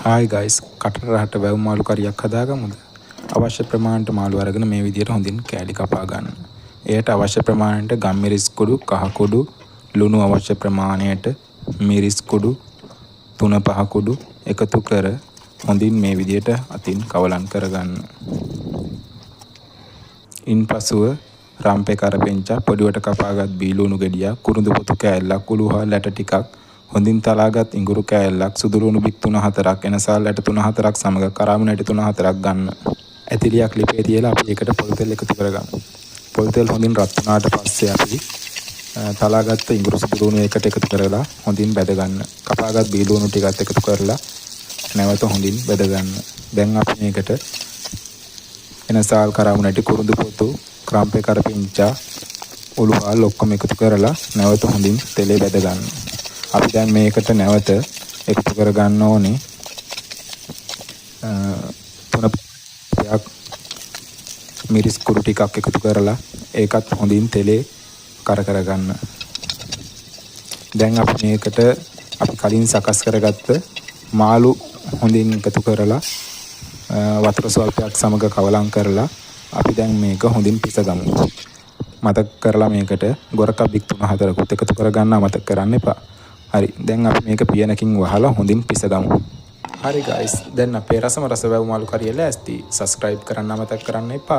Hi guys, කටට රහට වැව් මාළු කරියක් හදාගමුද? අවශ්‍ය ප්‍රමාණයට මාළු අරගෙන මේ විදිහට හොඳින් කෑලි කපා ගන්න. එයට අවශ්‍ය ප්‍රමාණයට ගම්මිරිස් කුඩු, කහ කුඩු, ලුණු අවශ්‍ය ප්‍රමාණයට, මිරිස් කුඩු 3-5 කුඩු එකතු කර හොඳින් මේ විදිහට අතින් කවලම් කරගන්න. ඉන්පසුව රම්පේ කරපෙංචා පොඩිවට කපාගත් බීලුණු ගෙඩියක්, කුරුඳු පොතු කෑල්ලක්, උළු හා ලැට ටිකක්, හොඳින් තලාගත් ඉඟුරු කෑල්ලක්, සුදුලුණු බික් 3-4ක්, එනසල් ලැට 3-4ක් සමග කරාමු නැටි 3-4ක් ගන්න. ඇතිලියක් ලිපේ තියලා අපි ඒකට පොල් තෙල් එකතු කරගමු. පොල් තෙල් හොඳින් රත් වුණාට පස්සේ අපි තලාගත්ත ඉඟුරු සුදුලුණු එකට එකතු කරලා හොඳින් බැද ගන්න. කපාගත් බීලුණු ටිකත් එකතු කරලා නැවත හොඳින් බැද ගන්න. දැන් අපි මේකට එනසල් කරාමු නැටි, කුරුඳු පොතු, ක්‍රම්පේ කරපිංචා, උළුහල් ඔක්කොම එකතු කරලා නැවත හොඳින් තෙලේ බැද ගන්න. අපි දැන් මේකට නැවත එකතු කර ගන්න ඕනේ 3 මිරිස් කුඩු ටිකක් එකතු කරලා ඒකත් හොඳින් තෙලේ කර ගන්න. දැන් අපි මේකට අපි කලින් සකස් කරගත්ත මාළු හොඳින් එකතු කරලා වතුර ස්වල්පයක් සමග කවලම් කරලා අපි දැන් මේක හොඳින් පිසගමු. මතක කරලා මේකට ගොරක බික් 3-4කුත් එකතු කරගන්න අමතක කරන්න එපා. හරි, දැන් අපි මේක පියනකින් වහලා හොඳින් පිසගමු. හරි ගයිස්, දැන් අපේ රස වැව් මාළු කරිය ලෑස්ති. සබ්ස්ක්‍රයිබ් කරන්න අමතක කරන්න එපා.